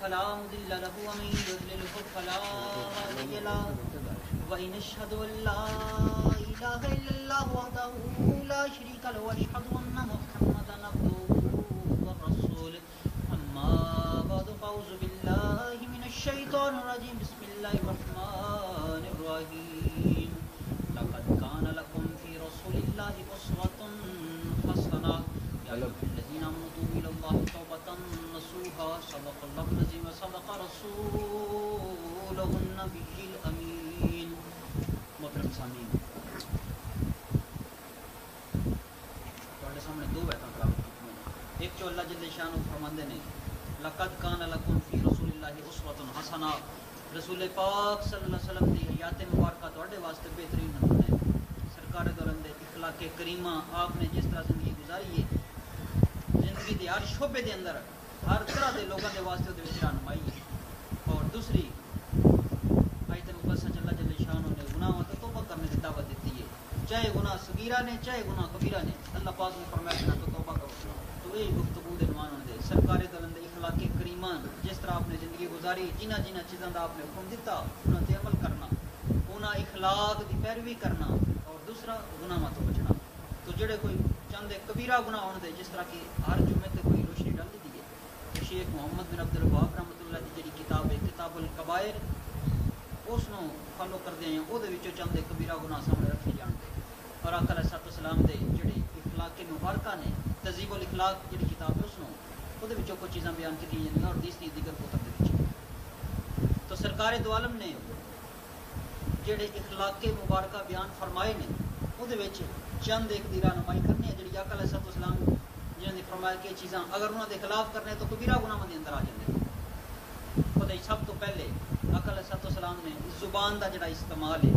فلا مضل له ومن يضلله فلا هادي له وإن أشهد أن لا إله إلا الله وحده لا شريك له وأشهد أن محمدا عبده ورسوله أما بعد فأعوذ بالله من الشيطان الرجيم بسم الله الرحمن الرحيم لقد كان لكم في رسول الله أسوة حسنة يا أيها الذين آمنوا توبوا إلى الله توبة نصوحا صدق الله العظيم وصدق رسوله النبي الأمين. محترم سامعین، تواڈے سامنے دو بیتاں تلاوت کیتیاں نے. ایک جو اللہ جل شانہ فرماندے نے لقد کان لکم فی رسول اللہ اسوۃ حسنہ، رسول پاک صلی اللہ علیہ وسلم دی حیات مبارکہ تواڈے واسطے بہترین نمونہ ہے. سرکار دو عالم دے اخلاق کریمہ آپ نے جس طرح زندگی گزاری ہے، زندگی دے ہر شعبے دے اندر ہر طرح دے لوگوں دے واسطے دے وچ رہنمائی ہے. اور دوسری آیت مقدسہ اللہ جل شانہ نے گناہوں تو توبہ کرنے کی دعوت دیتی ہے، چاہے گناہ صغیرہ نے چاہے گناہ کبیرہ نے. اللہ پاک نے فرمایا کہ تو توبہ کرو. تو یہ گفتگو دے عنوان دے سرکار دے عالم دے اخلاق کریمہ، جس طرح آپ نے زندگی گزاری، جنہ جنہ چیزاں دا آپ نے حکم دیتا انہاں تے عمل کرنا، انہاں اخلاق دی پیروی کرنا، اور دوسرا گناہاں تو بچنا. تو جڑے کوئی چند کبیرہ گناہ ہونے دے، جس طرح کہ ہر جمعے تے کوئی روشنی ڈال دی ہے. شیخ محمد بن عبد الوہاب رحمۃ اللہ دی جڑی کتاب ہے کتاب الکبائر، اس نو فالو کردے ہیں. وہ دے وچوں چند کبیرہ گناہ سامنے رکھے جان دے، اور آقا علیہ السلام دے جڑے اخلاق مبارکہ نے تہذیب الاخلاق جڑی کتاب ہے اس نو وہ دے وچوں کچھ چیزاں بیان کی ہیں اور دیسری دیگر کتب دے وچ. تو سرکار دو عالم نے جڑے اخلاق مبارکہ بیان فرمائے نے، وہ دے وچ چند ایک دی رہنمائی کرنی ہے. جڑی آقا علیہ السلام جنہوں نے فرمایا کہ چیزاں اگر انہوں دے خلاف کرنے تو کبیرہ گناہ دے اندر آ جاندے. خود سب تو پہلے آقا علیہ السلام نے زبان دا جڑا استعمال ہے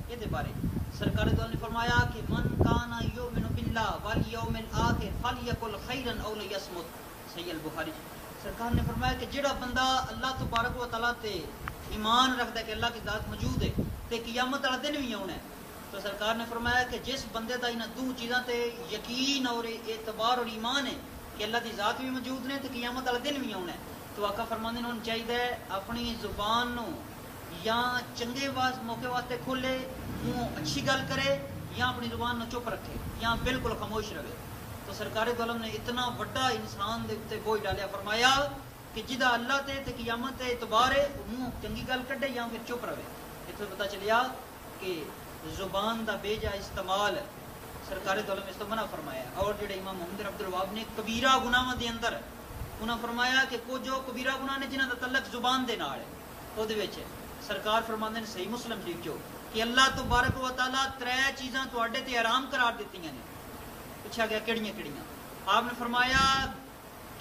یہ دے بارے سرکار دو نے فرمایا کہ من کان یؤمن باللہ والیوم الآخر فلیقل خیرا او لیصمت. صحیح البخاری. سرکار نے فرمایا کہ جڑا بندہ اللہ تبارک و تعالیٰ تے ایمان رکھتا ہے کہ اللہ کی ذات موجود ہے تے قیامت والا دن بھی آنا ہے، تو سرکار نے فرمایا کہ جس بندے دا انہاں دو چیزاں تے یقین اور اعتبار اور ایمان ہے کہ اللہ کی ذات بھی موجود نے تے قیامت والا دن بھی آنا ہے، تو آقا فرماندے نے چاہیے اپنی زبان نو یا چنگے موقع واسطے کھولے، منہ اچھی گل کرے، یا اپنی زبان نو چپ رکھے یا بالکل خاموش رہے. تو سرکار دو عالم نے اتنا بڑا انسان دے اوتے بوجھ ڈالیا، فرمایا کہ جدا اللہ تے قیامت تے اعتبار ہے وہ منہ چنگی گل کڈے یا پھر چپ رہے. اتنے پتہ چلیا کہ زبان دا بے جا استعمال سرکار دو عالم اس تو منع فرمایا. اور جڑے امام محمد عبد الوہاب نے کبیرہ گناہاں دے اندر انہاں فرمایا کہ کو جو کبیرہ گناہ نے جنہاں دا تعلق زبان دے نال ہے، او دے وچ سرکار فرماندے نے صحیح مسلم شریف چو کہ اللہ تبارک و تعالیٰ ترے چیزاں تواڈے تے حرام قرار دتیاں نے. پوچھا گیا کیڑیاں کیڑیاں؟ آپ نے فرمایا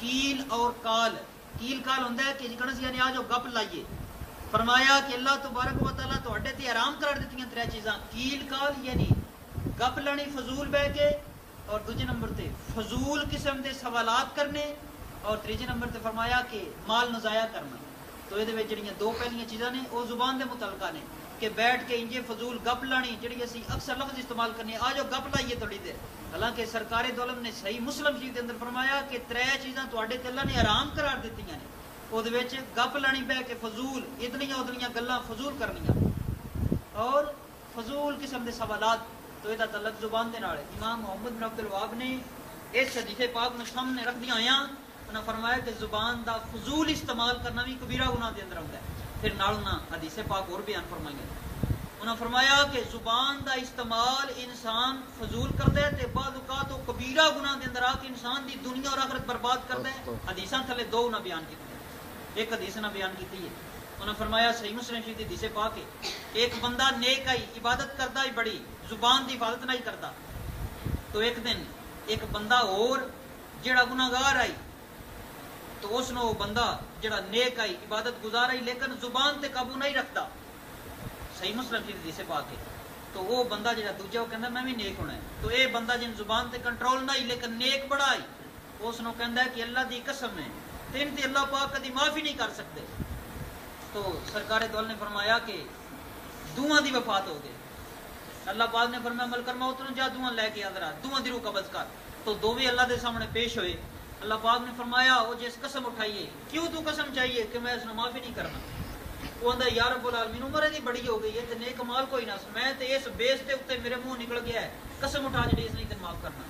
کیل اور کال. کیل کال ہوندا ہے کہ جکڑا یعنی آ جو گپ لائیے. فرمایا کہ اللہ تبارک و تعالیٰ تواڈے تے حرام قرار دتیاں ترے چیزاں، کیل کال یعنی گپ لانی فضول بہ کے، اور دوجے نمبر تے فضول قسم دے سوالات کرنے، اور تیجے نمبر تے فرمایا کہ مال نو ضائع کرنا. تو یہ جڑیاں دو پہلیاں چیزاں نے وہ زبان دے متعلقہ نے کہ بیٹھ کے انجے فضول گپ لانی جڑی اسی اکثر لفظ استعمال کرنی آ جو گپ لائیے تھوڑی دیر. حالانکہ سرکار دو عالم نے صحیح مسلم شریف دے اندر فرمایا کہ ترے چیزاں تواڈے تے اللہ نے حرام قرار دتیاں نے. وہ دے وچ گپ لانی بہ کے فضول اتنیاں ادنیاں گلاں فضول کرنیاں اور فضول قسم دے سوالات. تو یہ تعلق زبان دے نال ہے. امام محمد بن عبد الوہاب نے اس حدیث پاک نو سامنے رکھ دیا ہویاں انہاں فرمایا کہ زبان دا فضول استعمال کرنا بھی کبیرہ گناہ دے اندر آتا ہے. پھر نال انہاں حدیث پاک اور بیان فرمائیں. انہاں فرمایا کہ زبان دا استعمال انسان فضول کردا ہے تے بعض اوقات وہ کبیرہ گناہ دے اندر آ کے انسان دی دنیا اور آخرت برباد کردا ہے. حدیثاں تھلے دو انہاں بیان کیتی. ایک حدیث انہاں بیان کیتی ہے، انہاں فرمایا صحیح مسلم شریف دی حدیث پاک ہے ایک بندہ نیک آئی عبادت کردا ہی بڑی زبان دی حفاظت نہیں کرتا. تو ایک دن ایک بندہ اور جڑا گناہگار آئی تو اس نو بندہ جڑا نیک آئی عبادت گزار آئی لیکن زبان تے قابو نہیں رکھتا. صحیح مسلم کی حدیث پاک ہے. تو وہ بندہ جڑا دوجا وہ کہندا میں بھی نیک ہونا ہے. تو اے بندہ جن زبان تے کنٹرول نہیں لیکن نیک بڑا آئی اس نو کہندا ہے کہ اللہ دی قسم ہے تین تے اللہ پاک کدی معافی نہیں کر سکتے. تو سرکار دول نے فرمایا کہ دوواں دی وفات ہو گئی. اللہ پاک نے فرمایا ملکر موت نو جا دوواں لے کے آدرا دوواں دی روح قبض کر. تو دوویں اللہ دے سامنے پیش ہوئے. اللہ پاک نے فرمایا وہ جس قسم اٹھائیے، کیوں تو قسم چاہیے کہ میں اس نے معافی نہیں کرنا؟ وہ آندا یا رب العالمین عمر دی بڑی ہو گئی ہے تے نیک مال کوئی نہ میں تے اس بیس تے اوتے میرے منہ نکل گیا ہے، قسم اٹھا جڑی اس نہیں تے معاف کرنا۔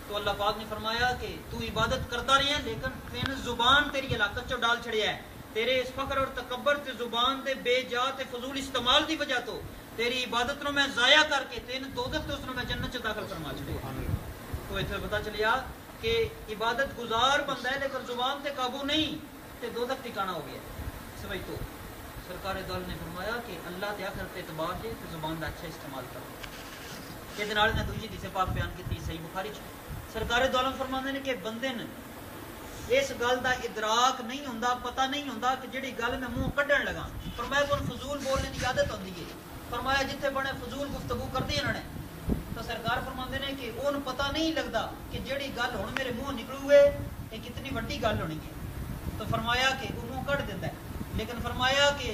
تو اللہ پاک نے فرمایا کہ تو عبادت کرتا رہی ہے لیکن تین زبان تیری ہلاکت چو ڈال چھڑیا ہے، تیرے اس فخر اور تکبر تے زبان تے بے جا تے فضول استعمال دی وجہ تو تیری عبادت نو میں ضائع کر کے تین دوزخ تے اس نو میں جنت چ داخل فرما چھڑیا۔ تو ایتھے پتہ چلیا کہ عبادت گزار بندہ ہے لیکن زبان تے قابو نہیں تے دوزخ ٹھکانہ ہو گیا۔ سمجھ تو سرکار دول نے فرمایا کہ اللہ تے آخرت اعتبار دے تے زبان دا اچھا استعمال کرو۔ یہ نال نے دوسری حدیث پاک بیان کی صحیح بخاری چ سرکار دو عالم فرماندے نے کہ بندے نے اس گل دا ادراک نہیں ہوندا، پتہ نہیں ہوندا کہ جڑی گل میں منہ کڈن لگا۔ فرمایا کون فضول بولنے کی عادت ہوندی ہے، فرمایا جتھے بڑے فضول گفتگو کردی انہوں نے تو سرکار فرماندے نے کہ اون پتہ نہیں لگدا کہ جڑی گل ہن میرے منہ نکلو ہے یہ کتنی وڈی گل ہونی ہے۔ تو فرمایا کہ وہ منہ کڈ دیندا ہے، لیکن فرمایا کہ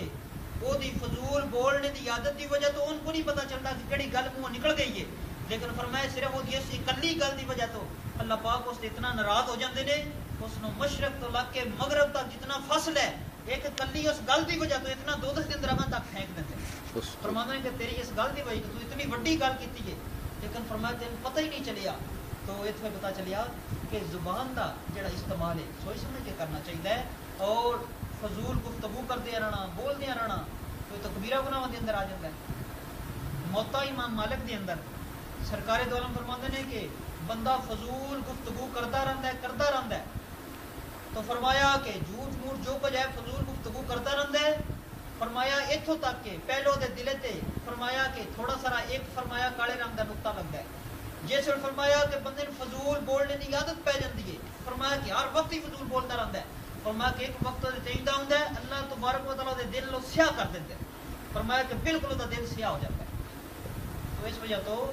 وہ دی فضول بولنے دی عادت دی وجہ تو ان کو نہیں پتہ چلتا کہ جڑی گل منہ نکل گئی ہے، لیکن فرمایا صرف وہ اس اکلی گل دی وجہ تو اللہ پاک اس اتنا ناراض ہو جاندے نے، اس نو مشرق تو لگ کے مغرب تک جتنا فصل ہے ایک کلی اس گل دی وجہ تو اتنا دوزخ کے اندر تک پھینک دیندے۔ فرماتے ہیں کہ تیری اس گل دی وجہ تو اتنی بڑی گل کیتی ہے لیکن فرمایا تین پتہ ہی نہیں چلیا۔ تو اتنے پتہ چلیا کہ زبان دا جڑا استعمال ہے سوچ سمجھ کے کرنا چاہیے اور فضول گفتگو کردے رہنا بولدے رہنا تو کبیرہ گناہ دے اندر آ جاتا ہے۔ موتا امام مالک دے اندر سرکار دو عالم فرماتے ہیں کہ بندہ فضول گفتگو کرتا رہتا ہے تو فرمایا کہ جھوٹ موٹ جو کچھ ہے فضول گفتگو کرتا رہتا ہے۔ فرمایا اتھوں تک کہ پہلو دے دلے تے فرمایا کہ تھوڑا سارا ایک فرمایا کالے رنگ دا نقطہ لگتا ہے، جس وقت فرمایا کہ بندے فضول بولنے کی عادت پی جاتی ہے، فرمایا کہ ہر وقت ہی فضول بولتا رہتا ہے۔ فرمایا کہ ایک وقت چاہیے ہوں اللہ تبارک و تعالیٰ دے دل کو سیاہ کر دیتے ہیں، فرمایا کہ بالکل وہ دل سیاہ ہو جاتا ہے۔ تو اس وجہ تو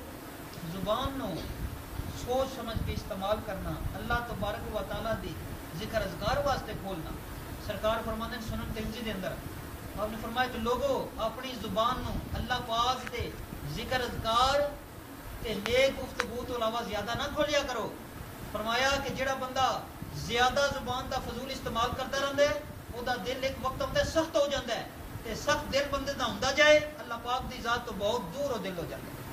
زبان نو سوچ سمجھ کے استعمال کرنا، اللہ تبارک و تعالیٰ دی ذکر اذکار واسطے کھولنا۔ سرکار فرماتے ہیں سنن ترمذی دے اندر آپ نے فرمایا کہ لوگوں اپنی زبان نو اللہ پاک دے ذکر اذکار تے نیک گفتگو تو علاوہ زیادہ نہ کھولیا کرو۔ فرمایا کہ جڑا بندہ زیادہ زبان دا فضول استعمال کرتا رہتا ہے وہ دا دل ایک وقت ہوتا ہے سخت ہو جاتا ہے تے سخت دل بندے دا ہوندا جائے اللہ پاک دی ذات تو بہت دور ہو دل ہو جاتا ہے۔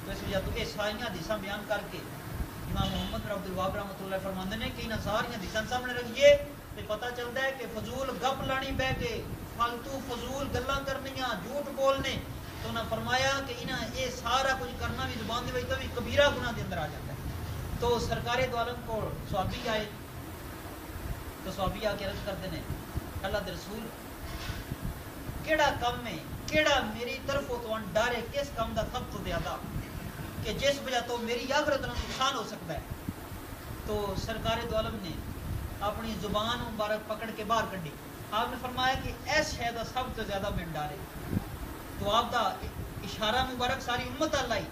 تو اس وجہ تو یہ ساریاں حدیثاں بیان کر کے امام محمد بن عبد الوہاب رحمۃ اللہ فرماندے نے کہ انہاں ساریاں حدیثاں سامنے رکھیے تے پتہ چلتا ہے کہ فضول گپ لانی بہ کے فالتو فضول گلاں کرنیاں جھوٹ بولنے تو انہاں فرمایا کہ انہاں یہ سارا کچھ کرنا بھی زبان دی وجہ بھی کبیرہ گناہ دے اندر آ جاتا ہے۔ تو سرکار دو عالم کو صحابی آئے تو صحابی آ کے عرض کرتے ہیں اللہ دے رسول کیڑا کم ہے کیڑا میری طرف تو ڈر ہے کس کام دا سب تو زیادہ کہ جس وجہ تو میری آخرت نہ نقصان ہو سکتا ہے۔ تو سرکار دو عالم نے اپنی زبان مبارک پکڑ کے باہر کڈی، آپ نے فرمایا کہ ایس شے دا سب تو زیادہ میں ڈر ہے۔ تو آپ دا اشارہ مبارک ساری امت لائی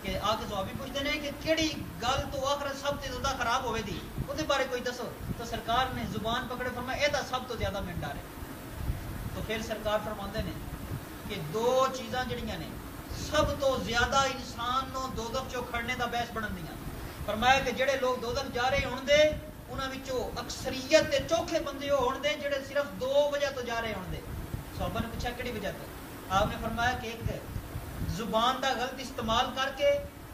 کہ آ کے صحابی پوچھتے ہیں کہ کیڑی گل تو آخرت سب تو زیادہ خراب ہوئے دی وہ بارے کوئی دسو۔ تو سرکار نے زبان پکڑے فرمایا یہ سب تو زیادہ میں ڈر ہے۔ تو پھر سرکار فرماندے نے کہ دو چیزاں جڑیاں نے سب تو زیادہ انسان نو دوزخ چو کھڑنے دا باعث بنن دیاں۔ فرمایا کہ جڑے لوگ دوزخ جا رہے ہون دے انہاں وچوں اکثریت تے چوکھے بندے ہون دے جڑے صرف دو وجہ تو جا رہے ہون دے۔ صحابہ نے پوچھا کیڑی وجہ تو؟ آپ نے فرمایا کہ ایک زبان دا غلط استعمال کر کے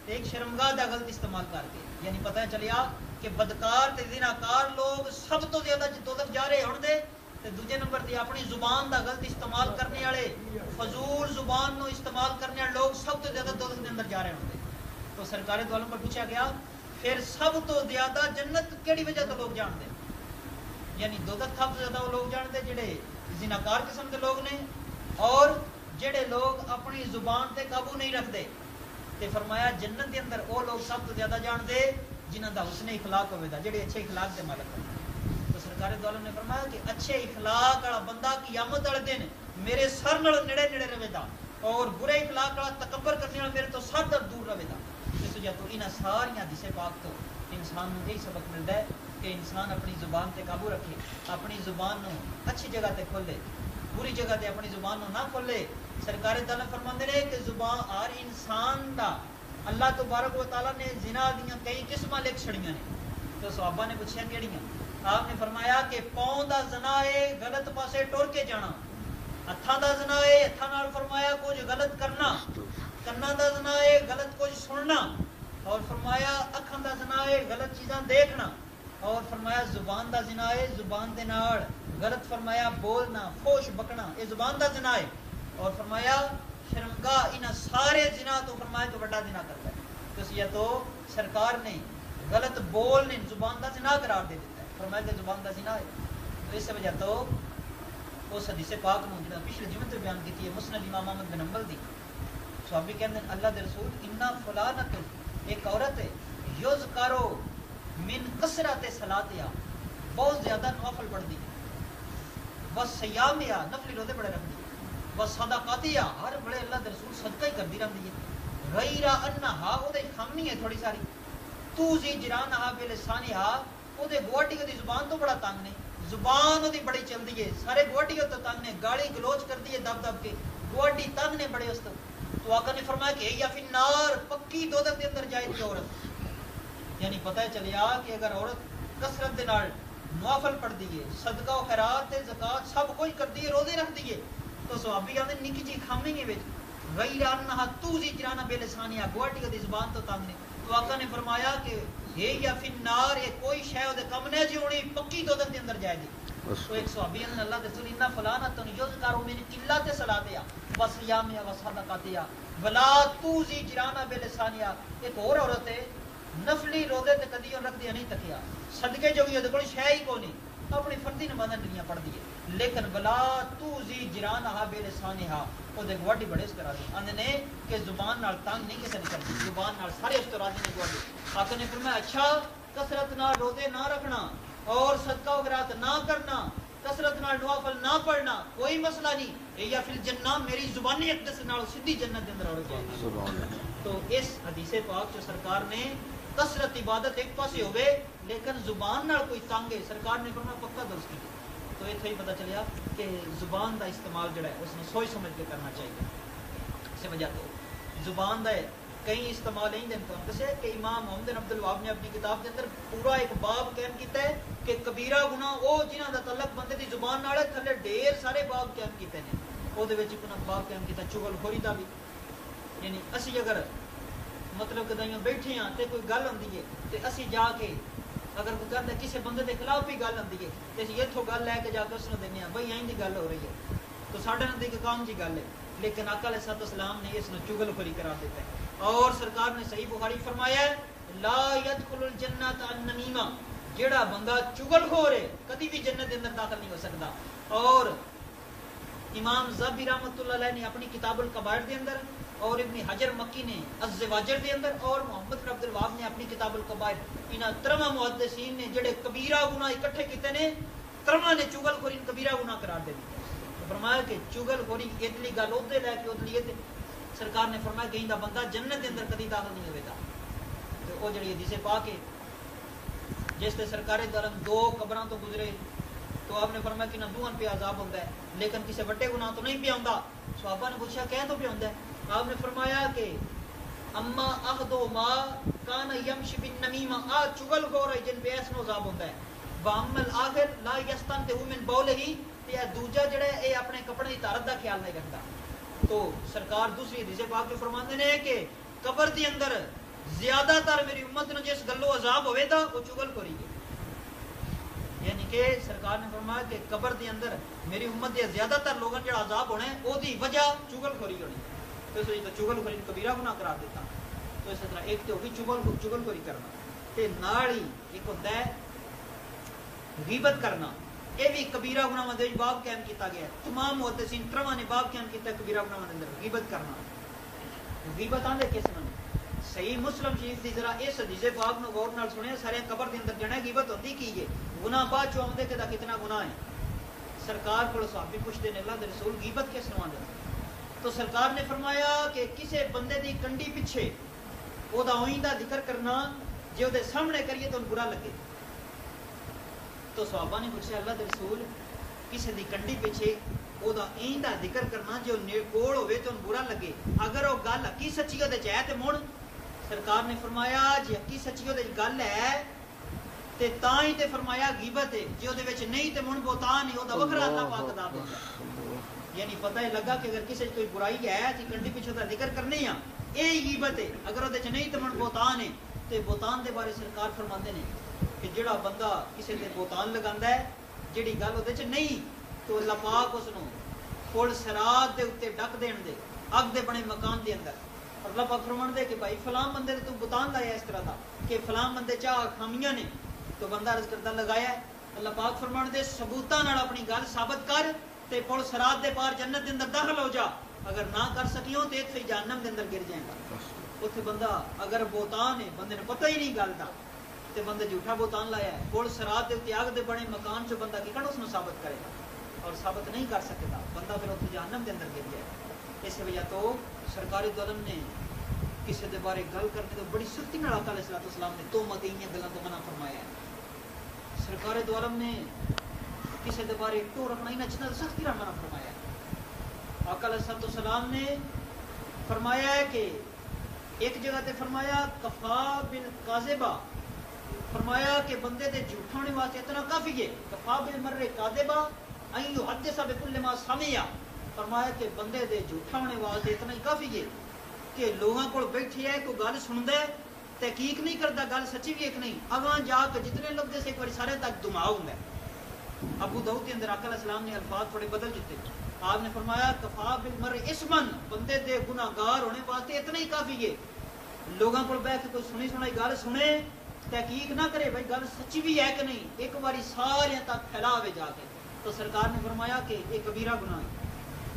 ایک شرمگاہ دا غلط استعمال کر کے، یعنی پتہ چلیا کہ بدکار تے زناکار لوگ سب تو زیادہ دوزخ جا رہے ہون دے تے دوجے نمبر تے اپنی زبان دا غلط استعمال کرنے والے فضول زبان نو استعمال کرنے والے لوگ سب تو زیادہ دوزخ دے اندر جا رہے ہوں گے۔ تو سرکار دو عالم پر پوچھا گیا پھر سب تو زیادہ جنت کیڑی وجہ تو لوگ جان دے؟ یعنی دوزخ سب تو زیادہ وہ لوگ جان دے جڑے زناکار قسم کے لوگ نے اور جڑے لوگ اپنی زبان تے قابو نہیں رکھتے۔ تے فرمایا جنت دے اندر وہ لوگ سب تو زیادہ جان دے جنہاں دا حسن اخلاق ہوئے دا جڑے اچھے اخلاق دے مالک ہیں۔ تو سرکار دو عالم نے فرمایا کہ اچھے اخلاق والا بندہ قیامت والے دن میرے سر نال نیڑے نیڑے رہے گا اور برے اخلاق والا تکبر کرنے والا میرے تو سر در دور رہے گا۔ اس وجہ تو انہاں ساری حدیث پاک تو انسان کو یہی سبق ملتا ہے کہ انسان اپنی زبان تے قابو رکھے، اپنی زبان نو اچھی جگہ تے کھولے، بری جگہ تے اپنی زبان نو نہ کھولے۔ سرکار تعالیٰ فرماندے نے کہ زبان ہر انسان دا اللہ تبارک و تعالیٰ نے زنا دیاں کئی قسماں لکھ چھڑیاں نے۔ تو صحابہ نے پوچھا کیڑیاں؟ آپ نے فرمایا کہ پاؤں دا زنا ہے غلط پاسے ٹر کے جانا، ہتھاں دا زنا ہے ہتھاں نال فرمایا کچھ غلط کرنا، کنا دا زنا ہے غلط کچھ سننا، اور فرمایا اکھاں دا زنا ہے غلط چیزاں دیکھنا، اور فرمایا زبان دا زنا ہے زبان دے نال غلط فرمایا بولنا، فوش بکنا، یہ زبان دا زنا ہے، اور فرمایا شرمگاہ انہاں سارے زنا تو فرمایا تو بڑا زنا کرتا ہے۔ تو یہ تو سرکار نے غلط بول نے زبان دا زنا قرار دے دیتا ہے، فرمایا کہ زبان دا زنا ہے۔ تو اس وجہ تو اس حدیث پاک نو جڑا پچھلے جمعے تے بیان کیتی ہے مسند امام احمد بن حنبل دی، صحابی کہندے اللہ دے رسول انا فلانۃ ایک عورت ہے یذکرو من کثرت صلاتیا، بہت زیادہ نوافل پڑھتی ہے، بس سیامیا نفلی روزے بڑے رکھتی ہے، بس صدقاتیا ہر بڑے اللہ دے رسول صدقہ ہی کرتی رہتی ہے، غیر انہا او دے خامی ہے تھوڑی ساری، تو زی جرانہا بلسانہا او دے گواٹی دی زبان تو بڑا تنگ نے، زبان دی بڑی چلدی ہے، سارے گواٹی تو تنگ نے، گالی گلوچ کرتی ہے دب دب کے، گواٹی تنگ نے بڑے اس تو آقا نے فرمایا کہ یا فی النار پکی دوزخ دے اندر جائے گی عورت۔ یعنی پتہ چلیا کہ اگر عورت کثرت دے نال نوافل پڑھتی ہے، صدقہ و خیرات تے زکات سب کچھ کرتی ہے، روزے رکھتی ہے، تو صحابی کہتے ہیں نکی جی خامی ہے وچ غیر انہا تو زی جرانا بے لسانیہ گواٹی دی زبان تو تنگ نے، تو آقا نے فرمایا کہ ہے یا فی النار یہ کوئی شے دے کم نے جی ہونی پکی دوزخ دے اندر جائے گی۔ تو ایک صحابی نے اللہ کے رسول انا فلانۃ یذکر من قلۃ صلاتیا وصیامیا وصدقاتیا ولا توزی جرانا بلسانیا، ایک اور عورت ہے نفلی روزے تے کدی رکھ دیا نہیں تکیا، صدقے جو یہ کوئی شے ہی کوئی نہیں، اپنی فرضی نماز دنیا پڑھ دی ہے، لیکن ولا توزی جرانہا بلسانہا او دے گواڈی بڑے اس طرح دی اندے نے کہ زبان نال تنگ نہیں کسے نہیں کرتی، زبان نال سارے اس طرح دی گواڈی۔ آقا نے فرمایا اچھا کثرت نال روزے نہ رکھنا اور صدقہ و خیرات نہ کرنا، کثرت نال نوافل نہ پڑھنا کوئی مسئلہ نہیں، یا فی الجنہ میری زبانی اقدس نال سیدھی جنت دے اندر اڑ جائے۔ تو اس حدیث پاک جو سرکار نے کثرت عبادت ایک پاسے ہوئے لیکن زبان نال کوئی تنگ ہے، سرکار نے فرمایا پکا درست کی۔ تو اتنے ہی پتہ چلیا کہ زبان دا استعمال جڑا ہے اس نے سوچ سمجھ کے کرنا چاہیے۔ اس وجہ تو زبان دا کئی استعمال نہیں دین تو کہ امام محمد بن عبد الوہاب نے اپنی کتاب کے اندر پورا ایک باب قائم کیتا ہے کہ کبیرہ گناہ او جنہاں دا تعلق بندے دی زبان نال ہے، تھلے ڈھیر سارے باب قائم کیتے ہیں، او دے وچ اپنا باب قائم کیتا چغل خوری دا بھی، یعنی اسی اگر مطلب کدائیاں بیٹھے ہاں تے کوئی گل ہوندی ہے تے اسی جا کے اگر کوئی کردا کسی بندے دے خلاف بھی گل ہوندی ہے تے اسی ایتھوں گل لے کے جا کے اس نوں دینے ہاں بھئی این دی گل ہو رہی ہے، تو ساڈے نزدیک کام جی گل ہے، لیکن آقا علیہ السلام نے اس نوں چغل خوری قرار دیتا ہے۔ اور سرکار نے صحیح بخاری فرمایا ہے لا يدخل الجنت النمیمہ، جیڑا بندہ چغل خور ہے کدی بھی جنت کے اندر داخل نہیں ہو سکتا۔ اور امام زبی رحمۃ اللہ علیہ نے اپنی کتاب الکبائر دے اندر اور ابن حجر مکی نے الزواجر دے اندر اور محمد بن عبد الوہاب نے اپنی کتاب الکبائر، انہاں ترما محدثین نے جڑے کبیرہ گناہ اکٹھے کیتے نے ترما نے چغل خوری کبیرہ گناہ قرار دے دیا۔ فرمایا کہ چغل خوری ادلی گل ادھر لے کے ادلی تے سرکار نے فرمایا کہ بندہ جنت کے اندر کدی داخل نہیں ہوئے گا۔ تو وہ جڑی حدیث پاک ہے جس سے سرکار دوران دو قبراں تو گزرے تو آپ نے فرمایا کہ نہ دوہن پہ عذاب ہوتا ہے لیکن کسی وڈے گناہ تو نہیں پہ آتا۔ صحابہ نے پوچھا کہ تو پہ آتا ہے؟ آپ نے فرمایا کہ اما اخذو ما کان یمشی بالنمیمہ آ چغل خور ہے جن پہ ایسا عذاب ہوتا ہے، واما الاخر لا یستنتہ من بولہ، یا دوجا جڑا ہے اے اپنے کپڑے کی طہارت دا خیال نہیں رکھتا۔ تو سرکار دوسری حدیث پاک میں فرماندے نے کہ قبر دی اندر زیادہ تر میری امت نو جس گلو عذاب ہوئے دا وہ چغل خوری ہے، یعنی کہ سرکار نے فرمایا کہ قبر دی اندر میری امت دے زیادہ تر لوگوں جڑا عذاب ہونا ہے او دی وجہ چغل خوری ہونی، تو اس وجہ تو چغل خوری کبیرہ گناہ قرار دیتا۔ تو اس طرح ایک تو ہوگی چغل خوری کرنا تے نال ہی ایک ہوتا ہے غیبت کرنا، یہ بھی کبیرہ گناہ دے باب قائم کیتا گیا ہے، تمام محدثین ترما نے باب قائم کیتا ہے کبیرہ گناہ دے اندر غیبت کرنا۔ غیبت آندے کس نے صحیح مسلم شریف دی ذرا اس حدیث پاک نو غور نال سنیا، سارے قبر دے اندر جنا غیبت ہوندی کی ہے، گناہ بعد چوں آندے کہ دا کتنا گناہ ہے۔ سرکار کو صحابی پوچھتے نے اللہ دے رسول غیبت کس نو آندے؟ تو سرکار نے فرمایا کہ کسے بندے دی کنڈی پیچھے او دا آئندہ ذکر کرنا جے او دے سامنے کریے تو برا لگے۔ تو صحابہ نے پوچھا اللہ دے رسول کسی دی کنڈی پیچھے او دا آئندہ ذکر کرنا جو کول ہوئے تو برا لگے، اگر وہ گل حقی سچی دے چاہے تے مڑ سرکار نے فرمایا جی حقی سچی دے گل ہے تے تاں ہی تے فرمایا غیبت ہے جے اودے وچ نہیں تے من بہتان ہی او دا وکھرا اللہ پاک دا دیندا یعنی پتہ ہے لگا کہ اگر کسی کوئی برائی ہے تے کنڈی پیچھے دا ذکر کرنی ہے اے غیبت ہے اگر اودے وچ نہیں تے من بہتان ہے تے بہتان دے بارے سرکار فرماندے نے کہ جڑا بندہ کسی تے بہتان لگاندا ہے جڑی گل اودے وچ نہیں تو اللہ پاک اس نو پل صراط دے اوتے ڈک دین دے اگ دے بنے مکان دے اندر اللہ پاک فرمان دے کہ بھائی فلاں بندے نے تو بتان لایا اس طرح دا کہ فلاں بندے چاہ خامیاں نے تو بندہ عرض کرتا لگایا ہے اللہ پاک فرمان دے ثبوتاں نال اپنی گل ثابت کر تے پل صراط دے پار جنت دے اندر داخل ہو جا اگر نہ کر سکیوں تے ایتھے جہنم دے اندر گر جائے گا اوتھے بندہ اگر بہتان ہے بندے نے پتہ ہی نہیں گل دا تے بندے جھوٹا بہتان لایا ہے پل صراط دے تیاگ دے بنے مکان چ بندہ کی کڑ اس نو ثابت کرے گا اور ثابت نہیں کر سکتا بندہ پھر اوتھے جہنم دے اندر گر جائے اس وجہ تو سرکار دو عالم نے کسی دے بارے گل کرنے تو بڑی سختی نال آقا علیہ الصلوۃ والسلام نے تہمت ایاں گلاں تو منع فرمایا ہے سرکار دو عالم نے کسی دے بارے ٹو رکھنا ہی نہ سختی نال منع فرمایا ہے آقا علیہ الصلوۃ والسلام نے فرمایا ہے کہ ایک جگہ تے فرمایا کفا بالکاذبہ فرمایا کہ بندے دے جھوٹ ہونے واسطے اتنا کافی ہے کفا بالمرء کاذبہ ان یحدث بكل ما سمع فرمایا کہ بندے دے جھوٹا ہونے واسطے اتنا ہی کافی ہے کہ لوگاں کو بیٹھے ہے کوئی گل سندا ہے تحقیق نہیں کرتا گل سچی بھی ایک نہیں اگاں جا کے جتنے لوگ جیسے ایک بار سارے تک دماغ ہوندا ہے ابو داؤد کے اندر آقا علیہ السلام نے الفاظ تھوڑے بدل دیتے آپ نے فرمایا کفا بالمرء اسمن بندے دے گناہگار ہونے واسطے اتنا ہی کافی ہے لوگاں کو بیٹھ کے کوئی سنی سنائی گل سنے تحقیق نہ کرے بھائی گل سچی بھی ہے کہ نہیں ایک باری سارے تک پھیلاوے جا کے تو سرکار نے فرمایا کہ یہ کبیرہ گناہ ہے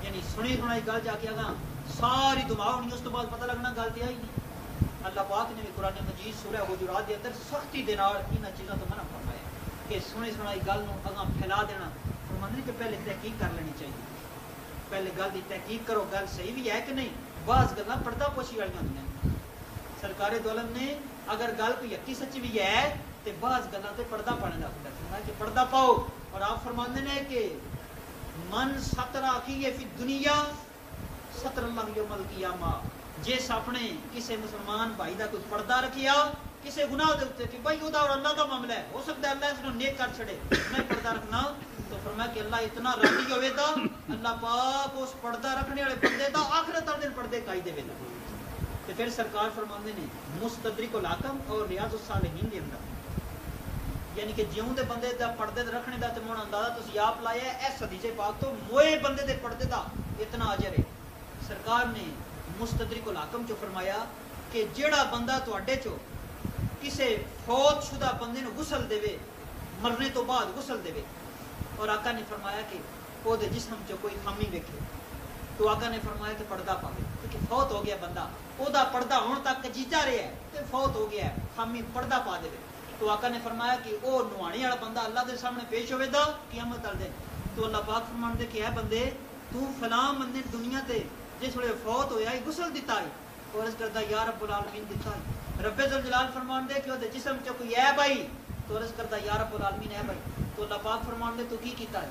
یعنی سنی سنائی گل جا کے اگاں ساری دماغ ہونی اس تو بعد پتہ لگنا گل تے آئی نہیں اللہ پاک نے بھی قرآن مجید سورہ حجرات دے اندر سختی دے نال انہاں چیزاں تو منع فرمایا کہ سنی سنائی گل نو اگاں پھیلا دینا فرماندے کہ پہلے تحقیق کر لینی چاہیے پہلے گل دی تحقیق کرو گل صحیح بھی ہے کہ نہیں بعض گلاں پردہ پوشی والیاں ہوندیاں سرکار دو عالم نے اگر گل کوئی یقین سچ بھی ہے تے بعض گلاں تے پردہ پانے دا حکم ہے کہ پردہ پاؤ اور آپ فرماندے نے کہ من ستر اخیہ فی دنیا ستر اللہ یوم القیامہ جس اپنے کسی مسلمان بھائی دا کوئی پردہ رکھیا کسی گناہ دے اوتے کہ بھائی او دا اور اللہ دا معاملہ ہے ہو سکتا ہے اللہ اس نو نیک کر چھڑے میں پردہ رکھنا تو فرمایا کہ اللہ اتنا راضی ہوے تا اللہ پاک اس پردہ رکھنے والے بندے دا آخرت والے دن پردے کائی دے ویلا تے پھر سرکار فرماندے نے مستدرک الحاکم اور ریاض الصالحین دے اندر یعنی کہ جیوں دے بندے دا پردے رکھنے دا تے مون اندازہ تسی آپ لایا ہے اس حدیث پاک تو موئے بندے دے پردے دا اتنا اجر ہے سرکار نے مستدرک الحاکم چ فرمایا کہ جیڑا بندہ تواڈے چو کسے فوت شدہ بندے نو غسل دے مرنے تو بعد غسل دے اور آقا نے فرمایا کہ او دے جسم چ کوئی خامی ویکھے تو آقا نے فرمایا کہ پردہ پاوے کیونکہ فوت ہو گیا بندہ او دا پردہ ہون تک جیتا رہیا ہے تے فوت ہو گیا ہے خامی پردہ پا دے تو آقا نے فرمایا کہ او نوانے والا بندہ اللہ دے سامنے پیش ہوے دا قیامت والے دن تو اللہ پاک فرمان دے کہ اے بندے تو فلاں بندے دنیا تے جس ویلے فوت ہویا ہے غسل دتا ہے اور اس کردا یا رب العالمین دتا ہے رب ذوالجلال فرمان دے کہ او دے جسم چ کوئی ہے بھائی تو عرض کردا یا رب العالمین ہے بھائی تو اللہ پاک فرمان دے تو کی کیتا ہے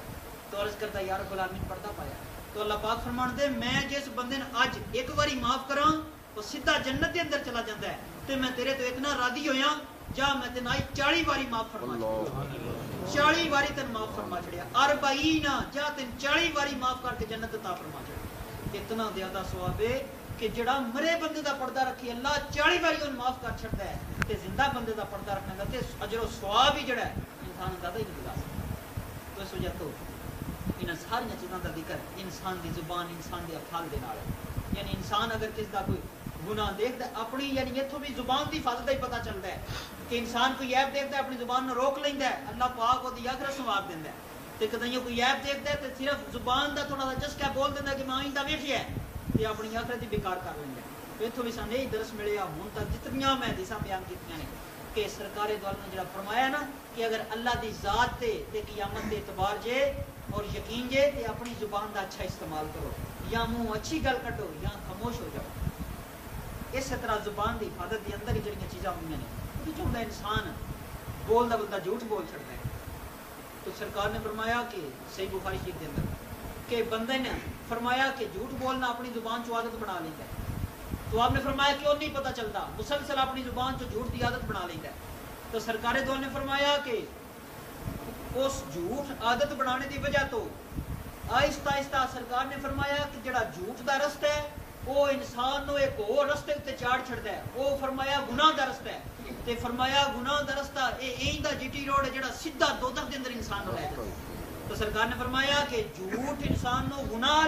تو عرض کردا یا رب العالمین پردہ پایا تو اللہ پاک فرمان دے میں جس بندے نے اج ایک باری معاف کراں وہ سیدھا جنت دے اندر چلا جاندا ہے تے میں تیرے تو اتنا راضی ہویا جا میں تے نائی 40 باری معاف فرما چھڑیا 40 باری تن معاف فرما چھڑیا 40 جا تن 40 باری معاف کر کے جنت عطا فرما چھڑیا اتنا زیادہ ثواب ہے کہ جڑا مرے بندے دا پردہ رکھے اللہ 40 باری اون معاف کر چھڑدا ہے تے زندہ بندے دا پردہ رکھنے دا تے اجر و ثواب ہی جڑا ہے انسان زیادہ ہی نہیں لگا سکتا تو اس وجہ تو ان ساری چیزاں دا ذکر انسان دی زبان انسان دے افعال دے نال یعنی انسان اگر کس دا کوئی گناہ دیکھتا ہے اپنی یعنی اتھوں بھی زبان دی حفاظت دا ہی پتہ چلتا ہے کہ انسان کوئی عیب دیکھتا ہے اپنی زبان نو روک لیندا ہے اللہ پاک او دی آخرت سنوار دیندا ہے تے کدیوں کوئی عیب دیکھتا ہے تے صرف زبان دا تھوڑا سا چسکا بول دیندا ہے کہ میں آئندہ ویکھیا ہے تے اپنی آخرت ہی بیکار کر لیندا ہے اتھوں بھی سانوں یہی درس ملیا ہن تک جتنیاں میں حدیثاں بیان کیتیاں نے کہ سرکار دو عالم نے جڑا فرمایا نا کہ اگر اللہ دی ذات تے قیامت دے اعتبار جے اور یقین جے تے اپنی زبان دا اچھا استعمال کرو یا منہ اچھی گل کڈو یا خاموش ہو جاؤ اس طرح زبان دی حفاظت دے اندر ہی جڑیاں چیزاں ہوندیاں نے کہ جو انسان بولدا بندہ جھوٹ بول چھڑدا ہے تو سرکار نے فرمایا کہ صحیح بخاری شریف دے اندر کہ بندے نے فرمایا کہ جھوٹ بولنا اپنی زبان چ عادت بنا لیندا ہے تو آپ نے فرمایا کیوں نہیں پتہ چلتا مسلسل اپنی زبان چ جھوٹ دی عادت بنا لیندا ہے تو سرکار دو نے فرمایا کہ اس جھوٹ عادت بنانے دی وجہ تو آہستہ آہستہ سرکار نے فرمایا کہ جڑا جھوٹ دا رستہ ہے وہ انسان نو ایک اور رستے تے چاڑ چھڑدا ہے، وہ فرمایا گناہ دا رستہ ہے، تے فرمایا گناہ دا رستہ اے ایندا جی ٹی روڈ ہے جڑا سیدھا دوزخ دے اندر انسان نو لے جاندا ہے۔ تو سرکار نے فرمایا کہ جھوٹ انسان نو گناہ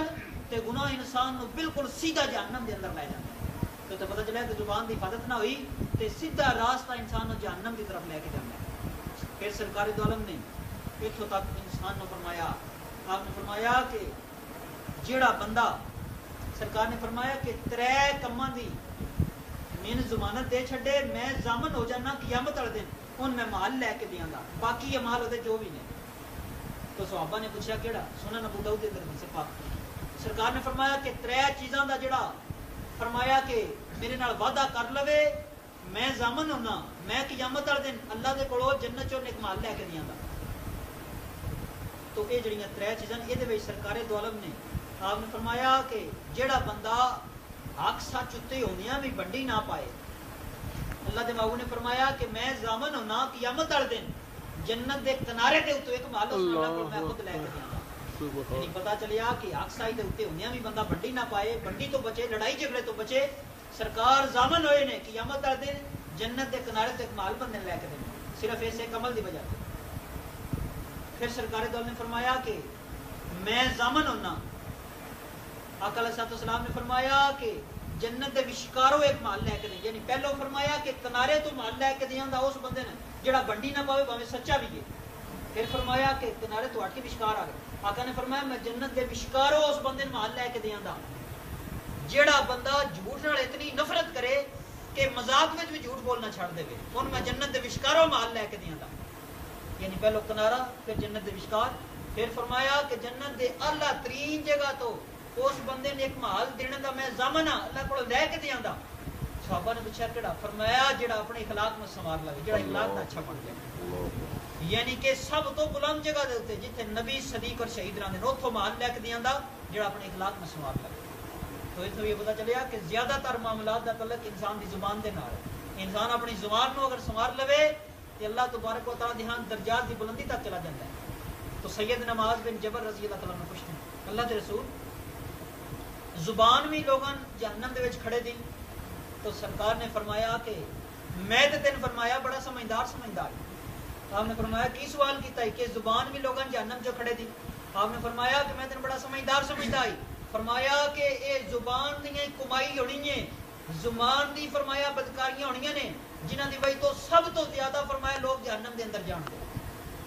تے گناہ انسان نو بالکل سیدھا جہنم دے اندر لے جاندا ہے۔ تو پتہ چلا کہ زبان دی حفاظت نہ ہوئی تے سیدھا راستہ انسان نو جہنم دی طرف لے کے جاندا ہے۔ پھر سرکار دو عالم نے اتھوں تک انسان نو فرمایا، آپ نے فرمایا کہ جیڑا بندہ، سرکار نے فرمایا کہ 3 کماں دی مین ضمانت دے چھڈے میں ضامن ہو جانا قیامت والے دن ان میں مال لے کے دیاں گا، باقی مال ہوتے جو بھی نے۔ تو صحابہ نے پوچھا کیڑا؟ سنن ابو داؤد دے اندر سے پاک سرکار نے فرمایا کہ 3 چیزاں دا جڑا فرمایا کہ میرے نال وعدہ کر لوے میں ضامن ہونا، میں قیامت والے دن اللہ دے کولوں جنت چوں نیک مال لے کے دیاں گا۔ تو یہ جڑیاں 3 چیزاں یہ سرکار دو عالم نے آپ نے فرمایا کہ جیڑا بندہ حق سچ اتے ہوندیاں بھی بنڈی نہ پائے، اللہ دے محبوب نے فرمایا کہ میں ضامن ہونا قیامت والے دن جنت دے کنارے دے اوتے ایک مال اس اللہ کو میں خود لے کے دیاں گا۔ یعنی پتہ چلیا کہ حق سچ دے اوتے ہوندیاں بھی بندہ بنڈی نہ پائے، بنڈی تو بچے، لڑائی جھگڑے تو بچے، سرکار ضامن ہوئے نے قیامت والے دن جنت دے کنارے تے ایک مال بندے لے کے دینا، صرف اس ایک عمل دی وجہ سے۔ پھر سرکار دو نے فرمایا کہ میں ضامن ہونا، آقا علیہ السلام نے فرمایا کہ جنت دے وشکاروں ایک مال لے کے دیں، یعنی پہلو فرمایا کہ کنارے تو مال لے کے دیاں دا اس بندے نے جڑا بنڈی نہ پاوے باویں سچا بھی ہے۔ پھر فرمایا کہ کنارے تو ہٹ کے وشکار آ گئے، آقا نے فرمایا میں جنت دے وشکاروں اس بندے نے مال لے کے دیاں دا جڑا بندہ جھوٹ نال اتنی نفرت کرے کہ مذاق وچ بھی جھوٹ بولنا چھڑ دے، ان میں جنت دے وشکاروں مال لے کے دیاں دا، یعنی پہلو کنارہ پھر جنت دے وشکار۔ پھر فرمایا کہ جنت دے اعلیٰ ترین جگہ تو اس بندے نے ایک مال دینے دا میں ضامن ہاں اللہ کو لے کے دیاں دا۔ صحابہ نے پوچھا کیڑا؟ فرمایا جڑا اپنے اخلاق میں سنوار لگے، جڑا اخلاق دا اچھا بن جائے، یعنی کہ سب تو بلند جگہ دے اوتے جتھے نبی صدیق اور شہید رہندے نے اوتھوں مال لے کے دیاں دا جڑا اپنے اخلاق میں سنوار لگے۔ تو اتوں یہ پتہ چلیا کہ زیادہ تر معاملات دا تعلق انسان دی زبان دے نال ہے، انسان اپنی زبان نو اگر سنوار لوے تو اللہ تبارک و تعالی دھیان درجات دی بلندی تک چلا جاتا ہے۔ تو سیدنا معاذ بن جبل رضی اللہ تعالیٰ عنہ پوچھتے ہیں اللہ کے رسول زبان بھی لوگاں جہنم دے وچ کھڑے دی، تو سرکار نے فرمایا کہ میں تے تین فرمایا بڑا سمجھدار آپ نے فرمایا کی سوال کیتا ہے کہ زبان بھی لوگاں جہنم جو کھڑے دی، آپ نے فرمایا کہ میں تین بڑا سمجھدار سمجھدا ہی، فرمایا کہ اے زبان دی کمائی ہونی ہے، زبان دی فرمایا بدکاریاں ہونیاں نے جنہاں دی وجہ تو سب تو زیادہ فرمایا لوگ جہنم دے اندر جان دے۔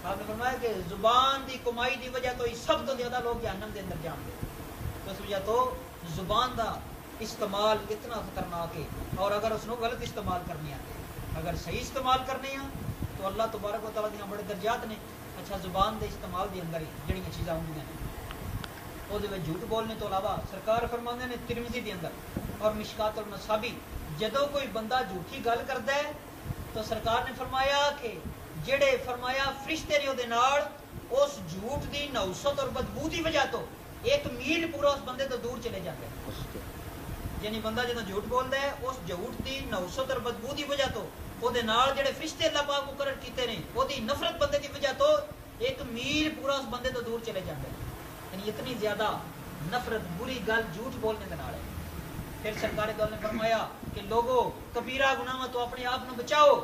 آپ نے فرمایا کہ زبان دی کمائی دی وجہ تو سب تو زیادہ لوگ جہنم دے اندر جان دے۔ تو اس وجہ تو زبان دا استعمال اتنا خطرناک ہے، اور اگر اس نو غلط استعمال کرنی ہے، اگر صحیح استعمال کرنی ہے تو اللہ تبارک و تعالیٰ دیاں بڑے درجات نے۔ اچھا زبان دے استعمال دی اندر ہی جڑیاں چیزاں ہوندیاں نے وہ دے وچ جھوٹ بولنے تو علاوہ سرکار فرماندے نے ترمذی دے اندر اور مشکات المصابی جدوں کوئی بندہ جھوٹی گل کردا ہے تو سرکار نے فرمایا کہ جڑے فرمایا فرشتے نے دے نال اس جھوٹ دی نوست اور بدبو دی وجہ تو 1 میل پورا اس بندے تو دور چلے جاتے ہیں، یعنی بندہ جدوں جھوٹ بولدا ہے اس جھوٹ دی نوست اور بدبو دی وجہ تو وہ دے نال جڑے فرشتے اللہ پاک مقرر کیتے نے وہ دی نفرت بندے دی وجہ تو 1 میل پورا اس بندے تو دور چلے جاتے ہیں، یعنی اتنی زیادہ نفرت بری گل جھوٹ بولنے کے نال ہے۔ پھر سرکار دو نے فرمایا کہ لوگوں کبیرہ گناہ تو اپنے آپ کو بچاؤ،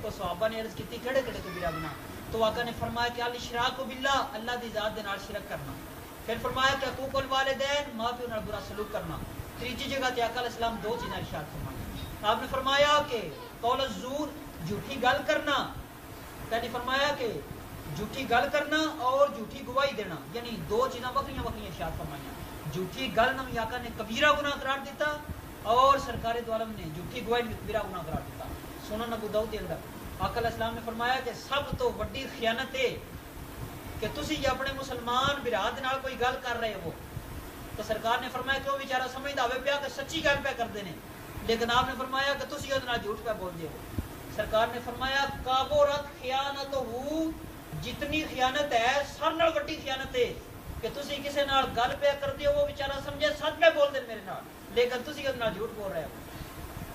تو صحابہ نے عرض کی کہڑے کہڑے کبیرہ گناہ؟ تو آقا نے فرمایا کہ الاشراک باللہ اللہ دی ذات دے نال شرک کرنا، پھر فرمایا کہ حقوق الوالدین ماں پیو نال برا سلوک کرنا، تیجی جگہ تے آقا علیہ السلام 2 چیزیں ارشاد فرمایا، آپ نے فرمایا کہ قول الزور جھوٹی گل کرنا، یعنی فرمایا کہ جھوٹی گل کرنا اور جھوٹی گواہی دینا، یعنی 2 چیزاں وکھریاں وکھریاں ارشاد فرمائیاں، جھوٹی گل نہ بھی آقا نے کبیرہ گناہ قرار دیتا اور سرکار دو عالم نے جھوٹی گواہی نے کبیرہ گناہ قرار دیتا۔ سنن ابو داؤد کے اندر آقا علیہ السلام نے فرمایا کہ سب تو بڑی خیانت ہے کہ تسی اپنے مسلمان برا دے نال کوئی گل کر رہے ہو، تو سرکار نے فرمایا کہ وہ بیچارہ سمجھدا ہوے پیا کہ سچی گل پہ کردے نے، لیکن آپ نے فرمایا کہ تسی اودے نال جھوٹ پہ بول دے ہو۔ سرکار نے فرمایا کابورت خیانتہ، جتنی خیانت ہے سر نال بڑی خیانت ہے کہ تسی کسے نال گل پہ کردے ہو وہ بیچارہ سمجھے سچ پہ بول دے میرے نال، لیکن تسی اودے نال جھوٹ بول رہے ہو۔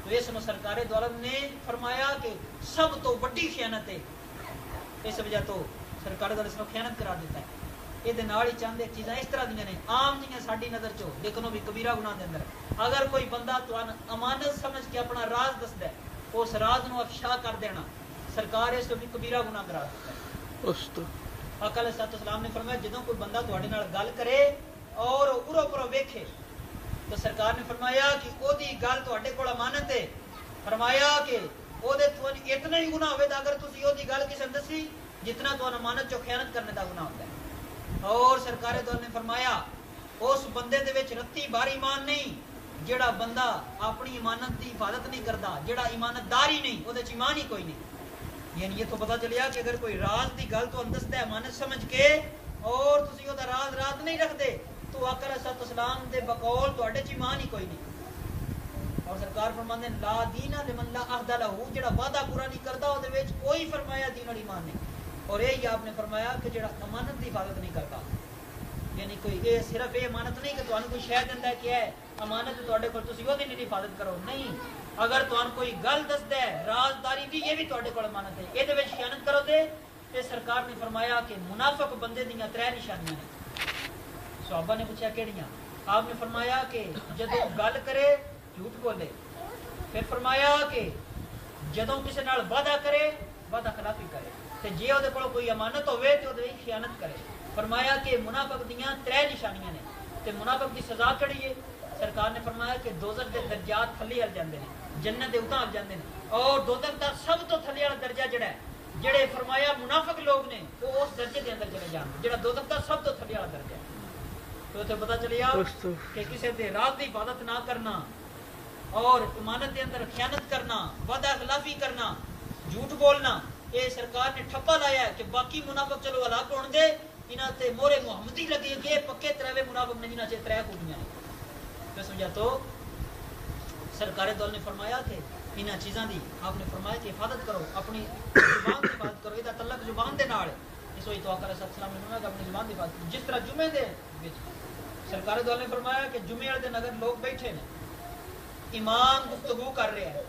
تو اس میں سرکار دو عالم نے فرمایا کہ سب تو بڑی خیانت ہے، اس وجہ تو سرکار دو عالم خیانت کرا دیتا ہے۔ یہ ہی چاہتے چیزاں اس طرح دیا نے عام جی ساری نظر چو، لیکن وہ بھی کبیرہ گناہ دے اندر۔ اگر کوئی بندہ تو امانت سمجھ کے اپنا راز دستا ہے، اس راز نو افشا کر دینا، سرکار اس کو بھی کبیرہ گناہ کرا دیتا ہے۔ آقا علیہ السلام نے فرمایا جدوں کوئی بندہ تواڈے نال گل کرے اور اورو پرو ویکھے تو سرکار نے فرمایا کہ او دی گل تواڈے کول امانت ہے، فرمایا کہ او دے تو اتنا ہی گناہ ہوے اگر تسی او دی گل کسے نوں دسی جتنا تو امانت چو خیانت کرنے دا گناہ ہوتا ہے۔ اور سرکار دو نے فرمایا اس بندے دے وچ رتی بار ایمان نہیں جڑا بندہ اپنی امانت دی حفاظت نہیں کرتا، جڑا ایمانت دار ہی نہیں، او دے ایمان ہی کوئی نہیں۔ یعنی یہ تو پتہ چلیا کہ اگر کوئی راز دی گل تو دستا ہے امانت سمجھ کے اور تسی او دا راز نہیں رکھ دے تو آقا علیہ السلام دے بقول تواڈے چ ایمان ہی کوئی نہیں۔ اور سرکار فرماندے لا دین لمن لا عہد لہ، جڑا وعدہ پورا نہیں کرتا او دے وچ کوئی فرمایا دین اور ایمان نہیں۔ اور یہی آپ نے فرمایا کہ جڑا امانت دی حفاظت نہیں کرتا، یعنی کوئی یہ صرف یہ امانت نہیں کہ تمہیں کوئی شے دیندا ہے کہ ہے امانت تواڈے کول تسی او دی نہیں حفاظت کرو، نہیں، اگر تمہیں کوئی گل دسدا ہے رازداری دی یہ بھی تواڈے کول امانت ہے، یہ دے وچ خیانت کرو دے تے سرکار نے فرمایا کہ منافق بندے دیاں 3 نشانیاں ہیں۔ صحابہ نے پوچھا کیڑیاں؟ آپ نے فرمایا کہ جدوں گل کرے جھوٹ بولے، پھر فرمایا کہ جدوں کسی نال وعدہ کرے وعدہ خلافی کرے، تے جے او دے کول کوئی امانت ہوے تے او دے خیانت کرے۔ فرمایا کہ منافق دیاں 3 نشانیاں نے تے منافق دی سزا کیڑی ہے؟ سرکار نے فرمایا کہ دوزخ دے درجات تھلے ہل جاندے نے، جنت دے اوتاں ہل جاندے نے، اور دوزخ دا سب تو تھلے والا درجہ جڑا ہے جڑے فرمایا منافق لوگ نے وہ اس درجے دے اندر چلے جان، جڑا دوزخ دا سب تو تھلے والا درجہ ہے۔ تو تے پتہ چلیا کہ کسی دے راز دی حفاظت نہ کرنا اور امانت دے اندر خیانت کرنا، وعدہ خلافی کرنا، جھوٹ بولنا، یہ سرکار نے ٹھپا لایا ہے کہ باقی منافق چلو ہلاک ہون دے، انہاں تے مورے محمدی لگے کہ پکے 3 منافق نہیں، انہاں چ 3 خوبیاں ہیں۔ تو سمجھا تو سرکار دول نے فرمایا کہ انہاں چیزاں دی آپ نے فرمایا کہ حفاظت کرو، اپنی زبان کی حفاظت کرو، یہ تعلق زبان دے نال اس وجہ تو آقا علیہ السلام نے فرمایا کہ اپنی زبان کی حفاظت کرو۔ جس طرح جمعے دے وچ سرکار دول نے فرمایا کہ جمعے والے دن اگر لوگ بیٹھے نے امام گفتگو کر رہے ہیں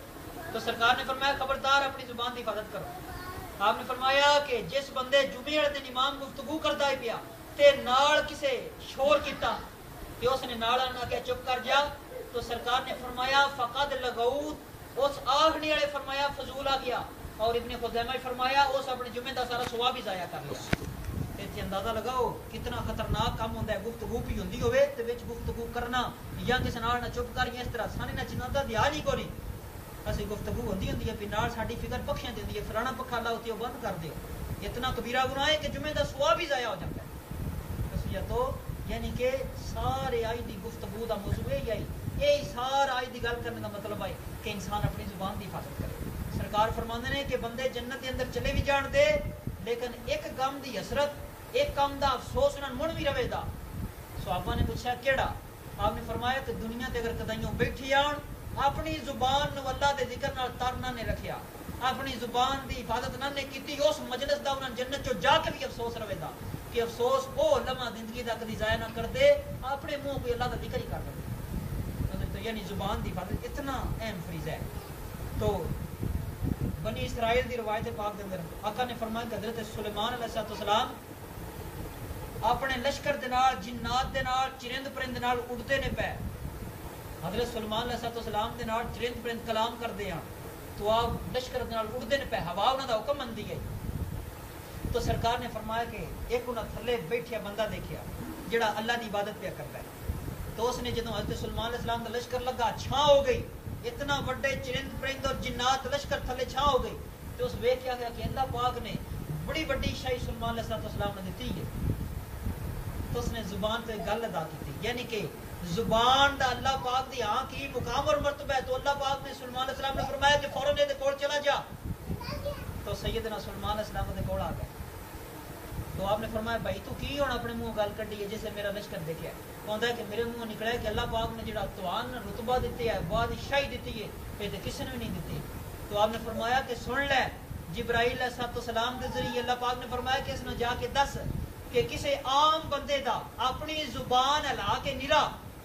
تو سرکار نے فرمایا خبردار اپنی زبان کی حفاظت کرو۔ آپ نے فرمایا کہ جس بندے جمعے والے دن امام گفتگو کرتا ہی پیا تے نال کسے شور کیتا کہ اس نے نال آنا کہ چپ کر جا تو سرکار نے فرمایا فقد لغوت، اس آخری والے فرمایا فضول آ گیا، اور ابن خزیمہ فرمایا اس اپنے جمعے دا سارا ثواب ہی ضائع کر لیا۔ تے اندازہ لگاؤ کتنا خطرناک کام ہوندا ہے، گفتگو بھی ہوندی ہوے تے وچ گفتگو کرنا یا کسے نال نہ چپ کر یا اس طرح سانے نہ چناں دا دھیان ہی کوئی نہیں۔ اسی گفتگو ہوندی ہے پھر نال ساڈی فکر پکھیاں دیندی ہے فلانا پکھا لاؤ تے بند کر دیو، اتنا کبیرہ گناہ ہے کہ جمعے دا ثواب ہی ضائع ہو جاتا ہے۔ اس لیے تو یعنی کہ سارے آئی دی گفتگو دا موضوع یہی سارا آئی دی گل کرنے کا مطلب ہے کہ انسان اپنی زبان دی حفاظت کرے۔ سرکار فرماندے نے کہ بندے جنت دے اندر چلے بھی جان دے لیکن ایک کام دی حسرت، ایک کام دا افسوس انہاں مڑ بھی رہے دا۔ صحابہ نے پوچھا کیڑا؟ آپ نے فرمایا کہ دنیا تے اگر کدائیوں بیٹھی آن اپنی زبان نو اللہ دے ذکر نال تارنا نے رکھیا، اپنی زبان دی حفاظت نہ نے کیتی، اس مجلس دا انہاں جنت چو جا کے بھی افسوس رہے دا کہ افسوس او لمحہ زندگی دا کدی ضائع نہ کر دے، اپنے منہ کوئی اللہ دا ذکر ہی کر دے۔ تو یعنی زبان دی حفاظت اتنا اہم فریضہ ہے۔ تو بنی اسرائیل دی روایت پاک دے اندر آقا نے فرمایا کہ حضرت سلیمان علیہ السلام اپنے لشکر دے نال جنات دے نال چرند پرند نال اڑتے نے پے، حضرت سلیمان علیہ السلام دے نال چرند پرند کلام کردے ہیں تو آپ لشکر دے نال اڑتے نے پے، ہوا انہاں دا حکم مندی ہے۔ تو سرکار نے فرمایا کہ ایک انہاں تھلے بیٹھیا بندہ دیکھیا جڑا اللہ دی عبادت پہ کرتا ہے، تو اس نے جدوں حضرت سلیمان علیہ السلام دا لشکر لگا چھاں ہو گئی، اتنا بڑے چرند پرند اور جنات لشکر تھلے چھاں ہو گئی، تو اس ویکھیا گیا کہ اللہ پاک نے بڑی بڑی شاہی سلیمان علیہ السلام نے دیتی ہے، تو اس نے زبان پہ گل ادا کی تھی، یعنی کہ زبان دا اللہ پاک دی ہاں کی مقام اور مرتبہ ہے۔ تو اللہ پاک نے سلیمان علیہ السلام نے فرمایا کہ فوراً دے کول چلا جا، تو سیدنا سلیمان علیہ السلام دے کول آ گئے، تو آپ نے فرمایا بھائی تو کی ہوں اپنے منہ گل کڈی ہے جسے میرا لشکر دیکھا کہتا ہے کہ میرے منہ نکلا ہے کہ اللہ پاک نے جڑا توان رتبہ دیتے ہے بادشاہی دیتی ہے یہ تو کسی نے بھی نہیں دیتی۔ تو آپ نے فرمایا کہ سن لے، جبرائیل علیہ السلام کے ذریعے اللہ پاک نے فرمایا کہ اس نے جا کے دس کہ کسی عام بندے دا اپنی زبان ہلا کے نرا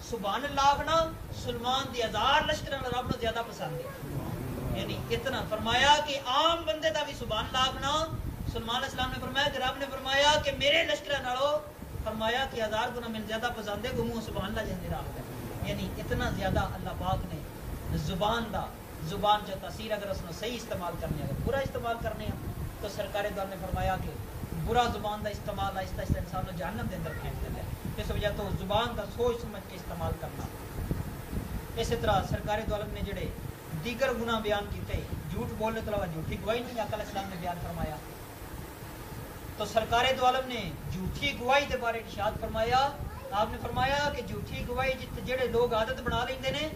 سبحان اللہ آخنا سلمان دی 1000 لشکر رب نو زیادہ پسند ہے. یعنی اتنا فرمایا کہ عام بندے دا بھی سبحان اللہ آخنا سلمان علیہ السلام نے فرمایا کہ رب نے فرمایا کہ میرے لشکر نالو فرمایا کہ 1000 گنا میں زیادہ پسند ہے گمو سبحان اللہ جہاں راہ ہے. یعنی اتنا زیادہ اللہ پاک نے زبان جو تاثیر اگر اس نے صحیح استعمال کرنے اگر برا استعمال کرنے ہیں تو سرکار دو نے فرمایا کہ برا زبان دا استعمال آہستہ آہستہ انسان کو جہنم دے اندر پھینک دیتا ہے. اس وجہ تو زبان کا سوچ سمجھ کے استعمال کرنا. اسی طرح سرکار دو عالم نے جڑے دیگر گناہ بیان کیتے جھوٹ بولنے کے علاوہ جھوٹی گواہی نہیں آقا علیہ السلام نے بیان فرمایا. تو سرکار دو عالم نے جھوٹی گواہی کے بارے ارشاد فرمایا. آپ نے فرمایا کہ جھوٹی گواہی جڑے لوگ عادت بنا لیندے نے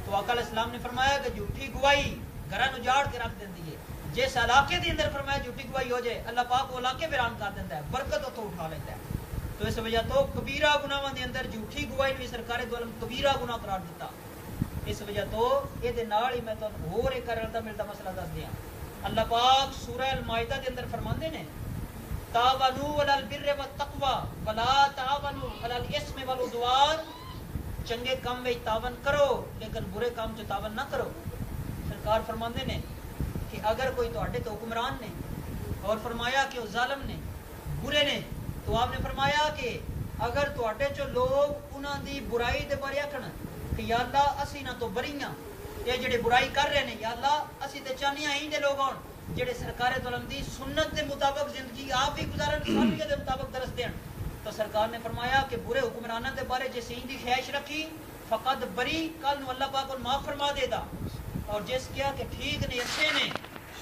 تو آقا علیہ السلام نے فرمایا کہ جھوٹی گواہی گھراں اجاڑ کے رکھ دیندی ہے. جس علاقے دے اندر فرمایا جھوٹی گواہی ہو جائے اللہ پاک وہ علاقے ویران کر دیندا ہے برکت اتوں اٹھا لیتا ہے. تو اس وجہ تو کبیرہ گناہاں دے اندر جھوٹی گواہی بھی سرکار دو عالم کبیرہ گناہ قرار دیتا. اس وجہ تو یہ دے نال ہی میں تانوں ہور ایک رلدا ملدا مسئلہ دس دیاں. اللہ پاک سورہ المائدہ دے اندر فرماندے نے تعاونوا علی البر والتقوی ولا تعاونوا علی الاثم والعدوان. چنگے کام میں تعاون کرو لیکن برے کام چ تعاون نہ کرو. سرکار فرماندے نے کہ اگر کوئی تواڈے تو حکمران نے اور فرمایا کہ وہ ظالم نے برے نے تو آپ نے فرمایا کہ اگر تواڈے چ لوگ انہاں دی برائی دے بارے آکھن کہ یا اللہ اسی نہ تو بریاں یہ جڑے برائی کر رہے ہیں یا اللہ اسی تے چاہنے ہیں دے لوگ ہون جڑے سرکار دو عالم دی سنت دے مطابق زندگی آپ بھی گزارن سنت دے مطابق درس دین. تو سرکار نے فرمایا کہ برے حکمرانوں دے بارے جس این دی خواہش رکھی فقط بری کل نو اللہ پاک کو معاف فرما دے دا. اور جس کیا کہ ٹھیک نے اچھے نے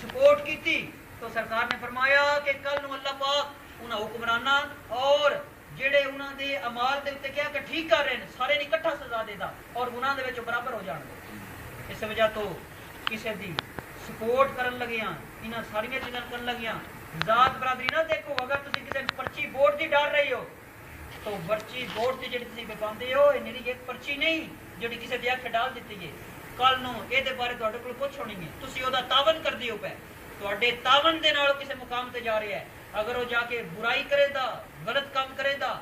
سپورٹ کیتی تو سرکار نے فرمایا کہ کل نو اللہ پاک انہاں حکمراناں اور جڑے انہاں دے اعمال دے اوتے کیا کہ ٹھیک کر رہے ہیں سارے نے اکٹھا سزا دے دا اور گناہ دے وچ برابر ہو جان گے. اس وجہ تو کسے دی سپورٹ کرن لگیاں انہاں ساری چیزاں کرن لگیاں ذات برادری نہ دیکھو. اگر تسی کسی پرچی بورڈ دی ڈال رہی ہو تو پرچی بورڈ دی جڑی تسی پاندے ہو یہ میری ایک پرچی نہیں جڑی کسی دی اکھ ڈال دتی ہے. کل نو اے دے بارے تواڈے کول کچھ ہونی ہے تسی او دا تعاون کر دیو پے تواڈے تعاون دے نال کسی مقام تے جا رہا ہے. اگر وہ جا کے برائی کرے دا غلط کام کرے دا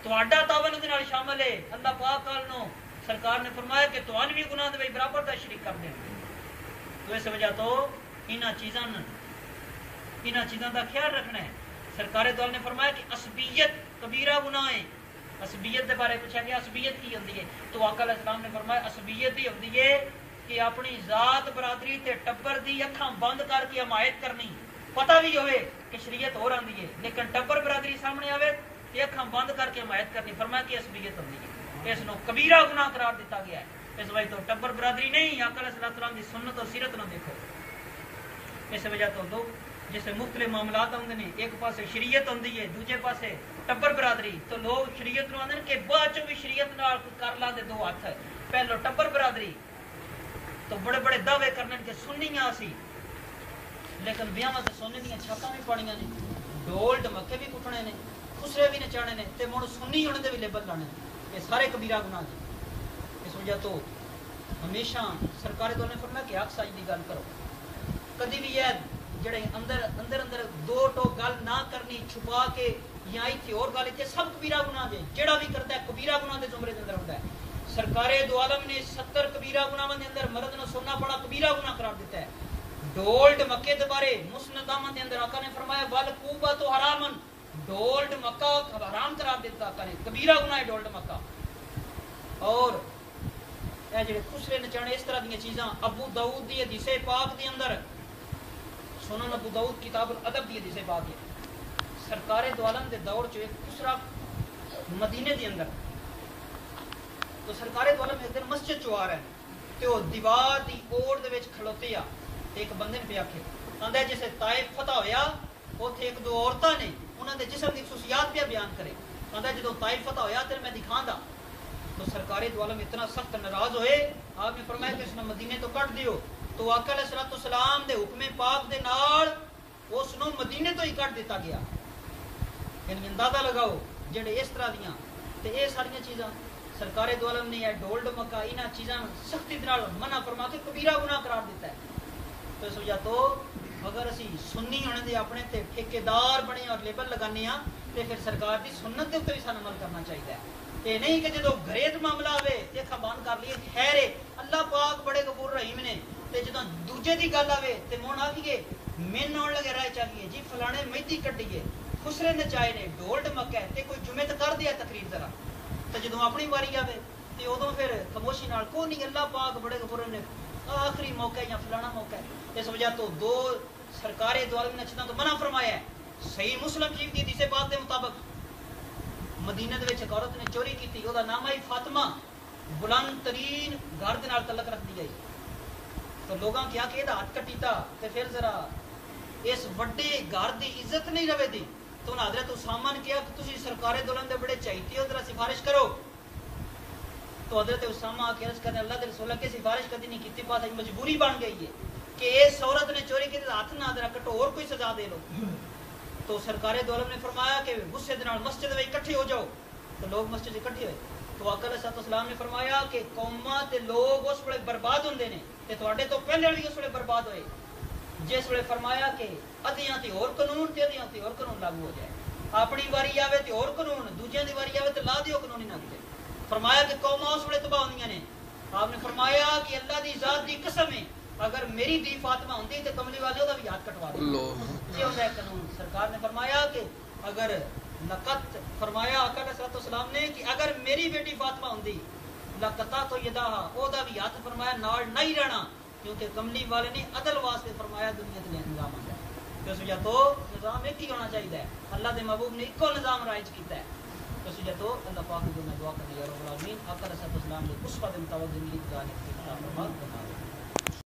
تواڈا تعاون دے نال شامل ہے اللہ پاک کل نو سرکار نے فرمایا کہ توان بھی گناہ دے برابر دا شریک کر دیں. تو اس وجہ تو انہاں چیزاں دا خیال رکھنا ہے. سرکار دو عالم نے فرمایا کہ عصبیت کبیرہ گناہ ہے. عصبیت دے بارے پوچھا گیا عصبیت کی ہوندی ہے تو آقا علیہ السلام نے فرمایا عصبیت ہی ہوندی ہے کہ اپنی ذات برادری تے ٹبر دی اکھاں بند کر کے حمایت کرنی. پتہ بھی ہوئے کہ شریعت ہو رہی ہے لیکن ٹبر برادری سامنے آوے تے اکھاں بند کر کے حمایت کرنی. فرمایا کہ عصبیت ہوندی ہے. اس نو کبیرہ گناہ قرار دیتا گیا ہے. اس وجہ تو ٹبر برادری نہیں آقا علیہ السلام دی سنت اور سیرت نہ دیکھو. اس وجہ تو لوگ جیسے مختلف معاملات آتے ہیں ایک پاسے شریعت ہوندی ہے دوجے پاسے ٹبر برادری تو لوگ شریعت نو آندے کہ بعد چوں بھی شریعت نال کر لا دے دو ہاتھ پہلو ٹبر برادری تو بڑے بڑے دعوے کرنے کہ سنیاں سی لیکن بیاواں تے سونے دیاں چھاپاں بھی پڑیاں نے ڈول ڈمکے بھی کٹنے نے خسرے بھی نچانے نے تے مڑ سنی ہونے دے بھی لیبل لانے یہ سارے کبیرہ گناہ جی. اس وجہ تو ہمیشہ سرکار دو نے فرمایا کہ حق سچ دی گل کرو. کدی بھی یہ جڑے اندر دو ٹو گل نہ کرنی چھپا کے یا ایتھے اور گل ایتھے سب کبیرہ گناہ جے جڑا بھی کرتا ہے کبیرہ گناہ دے زمرے دے اندر ہوندا ہے. سرکار دو عالم نے 70 کبیرہ گناہاں دے اندر مرد نو سننا بڑا کبیرہ گناہ قرار دیتا ہے. ڈول ڈمکے دے بارے مسند احمد دے اندر آقا نے فرمایا ول کوبہ تو حرامن ڈول ڈمکا حرام قرار دیتا آقا نے کبیرہ گناہ ہے ڈول ڈمکا. اور اے جڑے خسرے نچانے اس طرح دی چیزاں ابو داؤد دی حدیث پاک دے اندر سنن ابو داؤد کتاب الادب دی حدیث پاک ہے. سرکار دو عالم دے دور چ ایک خسرا مدینے دے اندر تو سرکار دو عالم ایک دن مسجد چ آ رہا ہے تے او دیوار دی اوڑ دے وچ کھلوتے آ تے ایک بندے نے پیا کے آندا جیسے طائف فتح ہویا اوتھے ایک دو عورتاں نے انہاں دے جسم دی خصوصیات پہ بیان کرے. آندا جدوں طائف فتح ہویا تے میں دکھاں دا تو سرکار دو عالم اتنا سخت ناراض ہوئے آپ نے فرمایا کہ اس نے مدینے تو کٹ دیو. تو آقا علیہ السلام دے حکم پاک دے نال اس نو مدینے تو ہی کٹ دیتا گیا. یعنی اندازہ لگاؤ جڑے اس طرح دیاں تے اے ساری چیزاں سرکار دو عالم نے یہ ڈول ڈمکا انہاں چیزاں سختی نال منع فرما کے کبیرہ گناہ قرار دیتا ہے. تو اس وجہ تو اگر اسی سنی ہونے دے اپنے تے ٹھیکیدار بنے اور لیبل لگانے ہاں تے پھر سرکار دی سنت دے اوپر بھی سانوں عمل کرنا چاہیے. یہ نہیں کہ جدو گھریت معاملہ آئے دیکھا بند کر لیے خیر ہے اللہ پاک بڑے غفور رحیم نے تے جدو دوجے دی گل آئے تے مون آئیے مین آن لگے رہ چاہیے جی فلانے مہدی کٹیے خسرے نچائے نے ڈھول ڈمکا ہے تے کوئی جمعے تو کر دیا تقریر ذرا تے جدو اپنی واری آئے تے ادو پھر خاموشی نال کو نہیں اللہ پاک بڑے غفور نے آخری موقع یا فلانا موقع ہے اس وجہ تو دو سرکار دو عالم نے اچھا تو منع فرمایا ہے صحیح مسلم شریف کی حدیث پاک کے مطابق مدینہ دے وچ ایک عورت نے چوری کی تھی دا نام ہے فاطمہ بلند ترین گھر دے نال تعلق رکھ دی گئی تو لوگاں کیا کہ دا ہاتھ کٹیتا تے پھر ذرا اس وڈے گھر دی عزت نہیں رہے دی تو انہاں حضرت اسامہ نے کہا کہ تسی سرکار دو عالم دے بڑے چاہیتے ہو ذرا سفارش کرو تو حضرت اسامہ کی عرض کرنے اللہ کے رسول کے سفارش کدی نہیں کیتی بات مجبوری بن گئی ہے کہ اس عورت نے چوری کی ہاتھ نہ ذرا کٹو اور کوئی سزا دے لو تو سرکار دو عالم نے فرمایا کہ غصے دے نال مسجد میں اکٹھے ہو جاؤ تو لوگ مسجد اکٹھے ہوئے تو آقا علیہ السلام نے فرمایا کہ قوماں تے لوگ اس ویلے برباد ہوندے نے تے تواڈے تو پہلے بھی اس ویلے برباد ہوئے جس ویلے فرمایا کہ ادیاں تے اور قانون تے ادیاں تے اور قانون لاگو ہو جائے اپنی واری آوے تے اور قانون دوجیاں دی واری آوے تے لا دیو قانون نہ دے فرمایا کہ قوماں اس ویلے تباہ ہوندیاں نے آپ نے فرمایا کہ اللہ دی ذات دی قسم ہے اگر میری دی فاطمہ ہوندی تے کملی والے دا بھی ہاتھ کٹوا دے یہ ہوتا ہے قانون سرکار نے فرمایا کہ اگر لقت فرمایا آقا علیہ السلام نے کہ اگر میری بیٹی فاطمہ ہوندی لقتا تو یدا او دا بھی ہاتھ فرمایا نال نہیں رہنا کیونکہ کملی والے نے عدل واسطے فرمایا دنیا تے نظام آندا ہے اس وجہ تو نظام ایک ہی ہونا چاہیے اللہ دے محبوب نے ایکو نظام رائج کیتا ہے اس وجہ تو اللہ پاک کو میں دعا کرنے یا رب العالمین آقا علیہ السلام نے اس پر مطابق زندگی گزارنے کی فرمان بنا